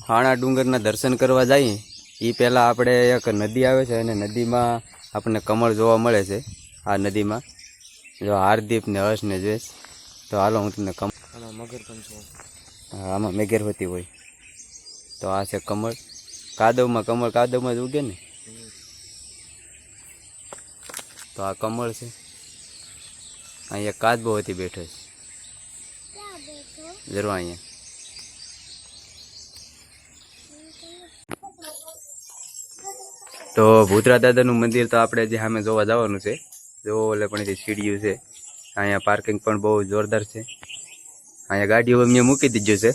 હાણા ડુંગરના દર્શન કરવા જઈએ એ પહેલાં આપણે એક નદી આવે છે અને નદીમાં આપણને કમળ જોવા મળે છે. આ નદીમાં જો હાર્દીપ ને હર્ષ ને જયેશ, તો હાલો હું તમને મગર પણ છું. આમાં મેઘરવતી હોય તો આ છે કમળ. કમળ કાદવમાં જ ઉગે ને, તો આ કમળ છે. અહીંયા કાચબોવતી બેઠો છે જરૂર અહીંયા. તો ભૂતરા દાદાનું મંદિર તો આપણે જે સામે જોવા જવાનું છે. જો એટલે પણ એ સીડીયું છે. અહીંયા પાર્કિંગ પણ બહુ જોરદાર છે. અહીંયા ગાડીઓ એમને મૂકી દીધું છે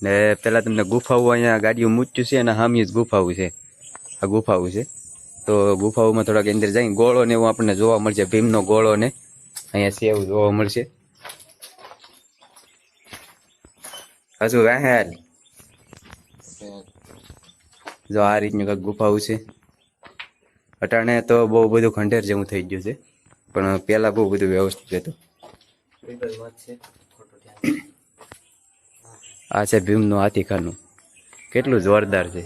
ને પહેલાં તમને ગુફાઓ અહીંયા ગાડીઓ મૂક્યું છે અને સામે જ ગુફાઓ છે. આ ગુફાઓ છે તો ગુફાઓમાં થોડાક અંદર જાય ગોળો ને એવું આપણને જોવા મળશે. ભીમનો ગોળો ને અહીંયા સેવ જોવા મળશે. હજુ વહેલ જો આ રીતની કંઈક ગુફાઓ છે. અટાણે તો બહુ બધું ખંડેર જેવું થઈ ગયું છે, પણ પહેલાં બહુ બધું વ્યવસ્થિત હતું. આ છે ભીમનું હાથીખાનું, કેટલું જોરદાર છે.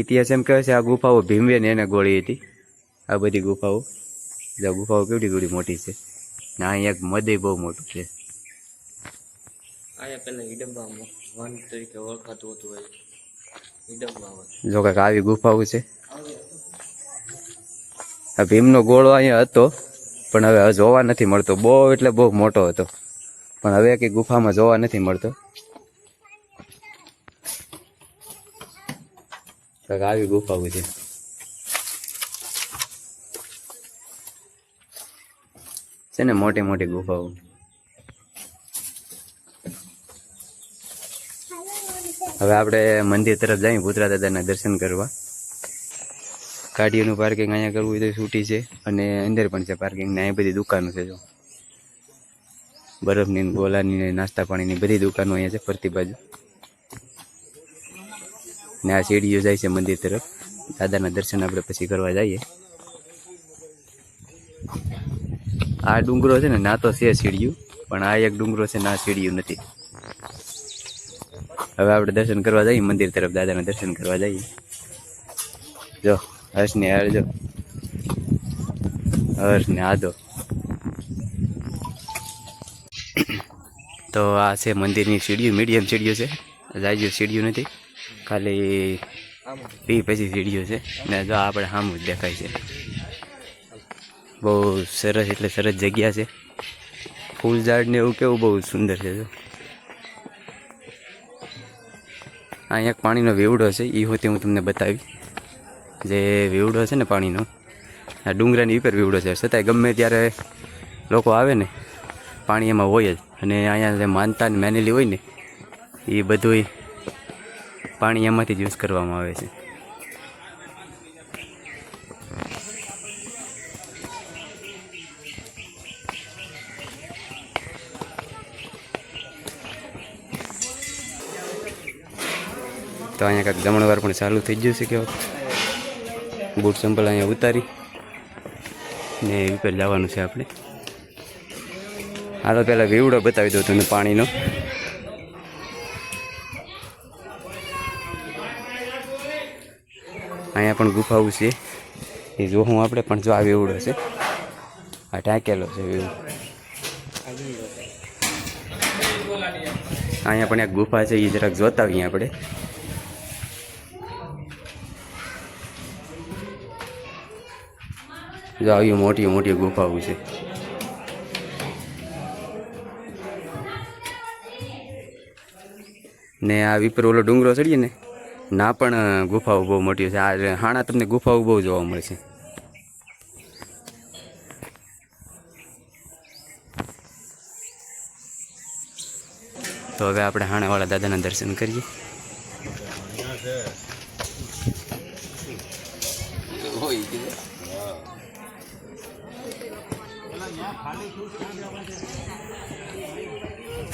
ઇતિહાસ એમ કહે છે આ ગુફાઓ ભીમવે ને એને ગોળી હતી. આ બધી ગુફાઓ કેવડી કેવડી મોટી છે ને અહીંયા એક મદય બહુ મોટું છે. અહીંયા પહેલા હિડમ્બા વન તરીકે ઓળખાતું હતું. જો કાંઈક આવી ગુફાઓ છે. આ ભીમનો ગોળો અહીંયા હતો પણ હવે જોવા નથી મળતો. બહુ એટલે બહુ મોટો હતો પણ હવે કઈ ગુફામાં જોવા નથી મળતો. કાંઈક આવી ગુફાઓ છે ને મોટી મોટી ગુફાઓ. હવે આપણે મંદિર તરફ જઈએ ભૂતરા દાદાના દર્શન કરવા. ગાડીઓનું પાર્કિંગ અહીંયા કરવું હોય તો છૂટી છે અને અંદર પણ છે પાર્કિંગ ને અહીં બધી દુકાનો છે. જો બરફની ગોલાની ને નાસ્તા પાણીની બધી દુકાનો અહીંયા છે ફરતી બાજુ. ને આ સીડીઓ જાય છે મંદિર તરફ. દાદાના દર્શન આપણે પછી કરવા જઈએ. આ ડુંગરો છે ને ના તો છે સીડીયું, પણ આ એક ડુંગરો છે ના સીડીયું નથી. હવે આપણે દર્શન કરવા જઈએ મંદિર તરફ. દાદાના દર્શન કરવા જઈએ. જો હર્ષને હાલજો, હર્ષને આદો. તો આ છે મંદિરની સીડીઓ, મીડિયમ સીડીઓ છે. જાયજો સીડીઓ નથી, ખાલી પછી સીડીઓ છે ને જો આપણે સામું જ દેખાય છે. બહુ સરસ એટલે સરસ જગ્યા છે. ફૂલ ઝાડ ને એવું કેવું બહુ સુંદર છે. જો અહીંયા એક પાણીનો વેવડો છે, એ હોતી હું તમને બતાવી. જે વેવડો છે ને પાણીનો, આ ડુંગરાની ઉપર વેવડો છે. છતાંય ગમે ત્યારે લોકો આવે ને પાણી એમાં હોય જ. અને અહીંયા જે માનતા ને મેનેલી હોય ને એ બધું પાણી એમાંથી જ યુઝ કરવામાં આવે છે. તો અહીંયા કાંઈક જમણવાર પણ ચાલુ થઈ ગયું છે. કેવું બૂટ ચંપલ અહીંયા ઉતારી ને ઉપર જવાનું છે આપણે. હાલો પહેલાં વેવડો બતાવી દઉં તમને પાણીનો. અહીંયા પણ ગુફાઓ છે એ જોવું આપણે. પણ જો આ વેવડો છે, આ ઢાંકેલો છે વેવડો. અહીંયા પણ એક ગુફા છે, એ જરાક જોતા આવીએ આપણે. જો આવી મોટી મોટી ગુફાઓ છે. ને આ વિપર ઓલો ડુંગરો ચડીએ ને ના પણ ગુફાઓ બહુ મોટી છે. આ હાણા તમને ગુફાઓ બહુ જોવા મળશે. તો હવે આપણે હાણાવાળા દાદાના દર્શન કરીએ.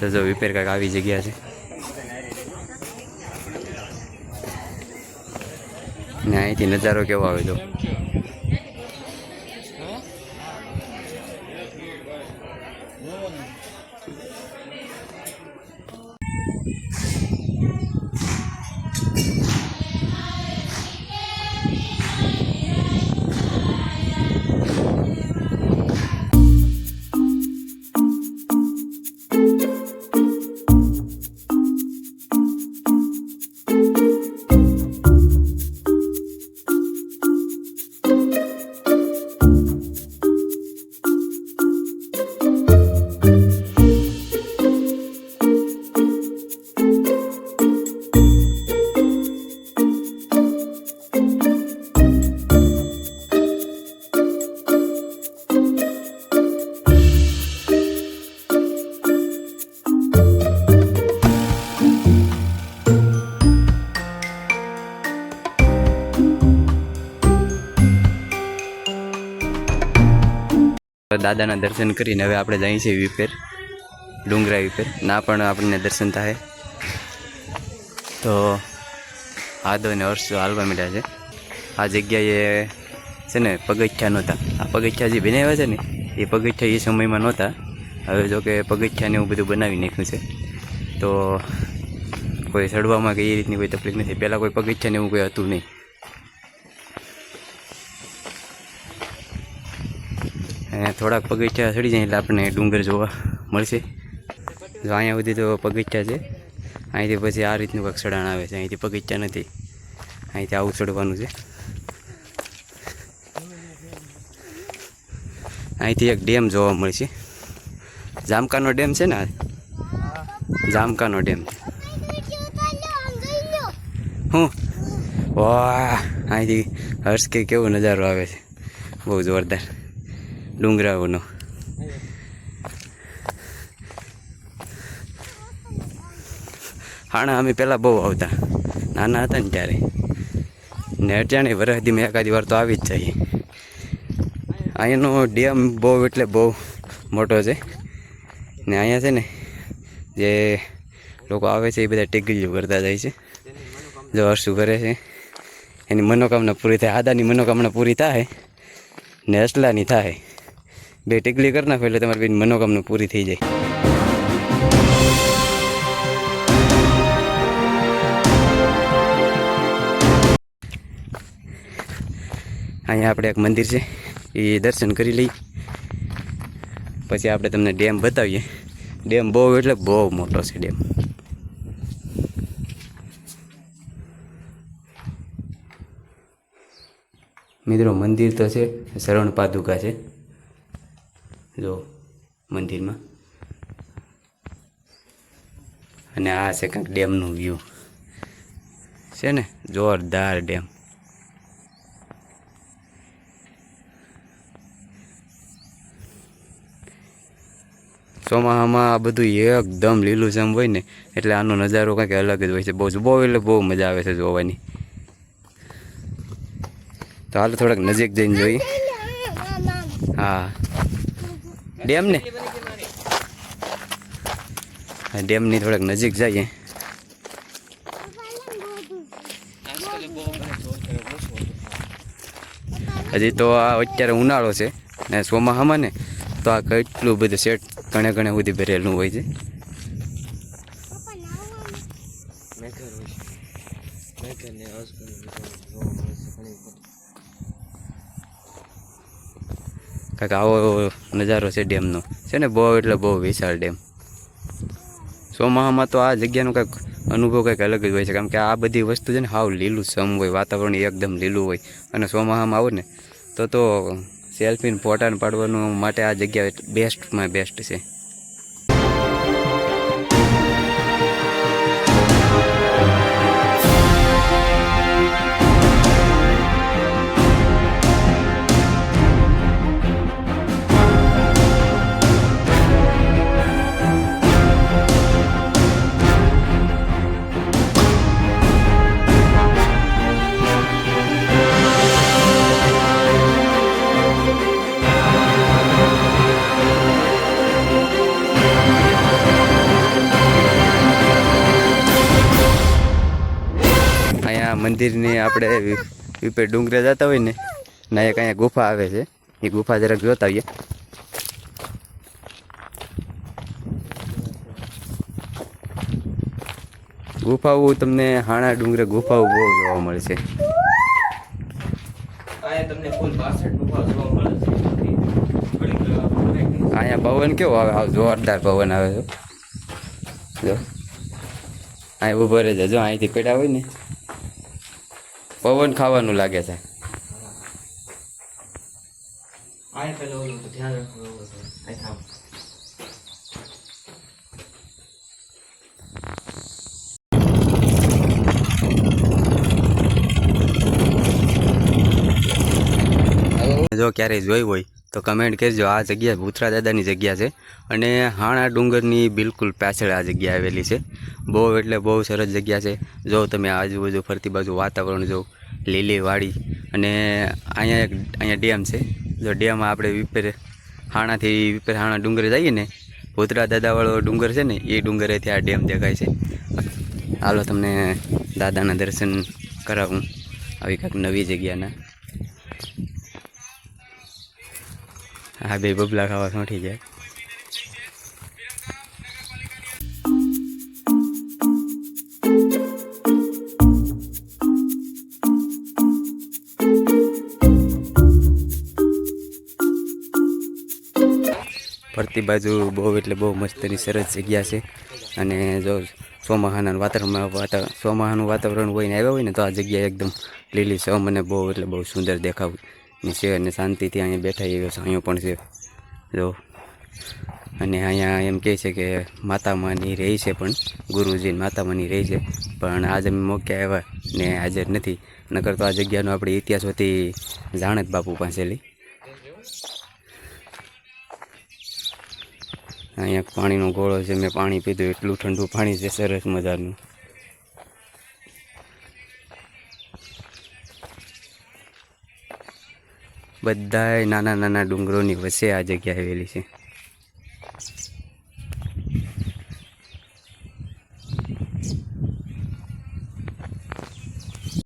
તો જો વિપેર કાંઈક આવી જગ્યા છે ને અહીંથી નજારો કેવો આવે જો. દાદાના દર્શન કરીને હવે આપણે જઈએ છીએ વિપેર, ડુંગરા વિપેર. ના પણ આપણને દર્શન થાય તો આદો અને હર્ષો હાલવા માંડ્યા છે. આ જગ્યાએ છે ને પગથિયા નહોતા. આ પગથિયા જે બનાવ્યા છે ને એ પગથિયા એ સમયમાં નહોતા. હવે જો કે પગથિયાને એવું બધું બનાવી નાખ્યું છે તો કોઈ ચડવામાં કે એ રીતની કોઈ તકલીફ નથી. પહેલાં કોઈ પગથિયાને એવું કોઈ હતું નહીં. થોડાક પગથિયા ચડી જાય એટલે આપણને ડુંગર જોવા મળશે. જો અહીંયા સુધી તો પગથિયા છે. અહીંથી પછી આ રીતનું કંઈક ચઢાણ આવે છે. અહીંથી પગથિયા નથી, અહીંથી આવું ચડવાનું છે. અહીંથી એક ડેમ જોવા મળશે. જામકાનો ડેમ છે ને, જામકાનો ડેમ છે. હું વાહ, અહીંથી હર્ષ કે કેવો નજારો આવે છે, બહુ જોરદાર ડુંગરાઓનો. હાણા અમે પહેલાં બહુ આવતા, નાના હતા ને ત્યારે. ને અટાણે વરસદીમાં એકાદી વાર તો આવી જ જઈએ. અહીંયાનો ડેમ બહુ એટલે બહુ મોટો છે. ને અહીંયા છે ને જે લોકો આવે છે એ બધા ટીકલીઓ કરતા જાય છે. જો હર્ષું કરે છે, એની મનોકામના પૂરી થાય. આદાની મનોકામના પૂરી થાય ને અસલાની થાય. બે ટીકલી કરી નાખો એટલે તમારી બેની મનોકામના પૂરી થઈ જાય. અહીંયા આપણે એક મંદિર છે, એ દર્શન કરી લઈએ, પછી આપણે તમને ડેમ બતાવીએ. ડેમ બહુ એટલે બહુ મોટો છે ડેમ. મિત્રો મંદિર તો છે, શરણ પાદુકા છે જો મંદિરમાં. અને આ છે કંઈક ડેમનું વ્યૂ છે ને, જોરદાર ડેમ. ચોમાસામાં આ બધું એકદમ લીલુંછમ હોય ને એટલે આનો નજારો કંઈક અલગ જ હોય છે. બહુ એટલે બહુ મજા આવે છે જોવાની. તો હાલ થોડાક નજીક જઈને જોઈએ. હા ડેમ ને, ડેમની થોડાક નજીક જઈએ. હજી તો આ અત્યારે ઉનાળો છે ને ચોમાસામાં ને તો આ કેટલું બધું સેટ ઘણે સુધી ભરેલું હોય છે. કાંઈક આવો નજારો છે ડેમનો છે ને, બહુ એટલે બહુ વિશાળ ડેમ. ચોમાસામાં તો આ જગ્યાનો કંઈક અનુભવ કંઈક અલગ જ હોય છે, કારણ કે આ બધી વસ્તુ છે ને હાવ લીલું સમ હોય, વાતાવરણ એકદમ લીલું હોય. અને ચોમાસામાં આવો ને તો સેલ્ફીને ફોટાને પાડવાનું માટે આ જગ્યા બેસ્ટમાં બેસ્ટ છે. મંદિરની આપણે વિપે ડુંગરે જતા હોય ને ના, એક અહીંયા ગુફા આવે છે, એ ગુફા જરાક જોતા આવીએ. ગુફાઓ તમને હાણા ડુંગરે ગુફાઓ બહુ જોવા મળશે. અહીંયા પવન કેવો આવે, જોરદાર પવન આવે છે. જો અહીં ઉભો રહેજો, જો અહીંથી પેડા હોય ને પવન ખાવાનું લાગે છે. જો ક્યારેય જોઈ હોય તો કમેન્ટ કરજો. આ જગ્યા ભૂતરા દાદાની જગ્યા છે અને હાણા ડુંગરની બિલકુલ પાછળ આ જગ્યા આવેલી છે. બહુ એટલે બહુ સરસ જગ્યા છે. જો તમે આજુબાજુ ફરતી બાજુ વાતાવરણ જો લીલી વાડી, અને અહીંયા ડેમ છે. જો ડેમમાં આપણે વિપેર હાણાથી વિપરહાણા ડુંગરે જઈએ ને ભૂતરા દાદાવાળો ડુંગર છે ને એ ડુંગરેથી આ ડેમ દેખાય છે. હાલો તમને દાદાના દર્શન કરાવું આવી કાંઈક નવી જગ્યાના. હા બે બબલા ખાવા સોંઠી જાય. ફરતી બાજુ બહુ એટલે બહુ મસ્તની સરસ જગ્યા છે. અને જો ચોમાસાના ચોમાસાનું વાતાવરણ હોય ને આવ્યા હોય ને તો આ જગ્યા એકદમ લીલી છમ અને બહુ એટલે બહુ સુંદર દેખાવની છે. અને શાંતિથી અહીંયા બેઠા એવો સાંયો પણ છે જો. અને અહીંયા એમ કહે છે કે માતામાની રહી છે, પણ ગુરુજી માતામાની રહી છે, પણ આજે અમે મોકે આવ્યા ને હાજર નથી. નકર તો આ જગ્યાનો આપણે ઇતિહાસ હોતી જાણત બાપુ પાસેલી. અહીંયા પાણીનો ગોળો છે, મેં પાણી પીધું, એટલું ઠંડુ પાણી છે સરસ મજાનું. બધાય નાના નાના ડુંગરોની વચ્ચે આ જગ્યા આવેલી છે.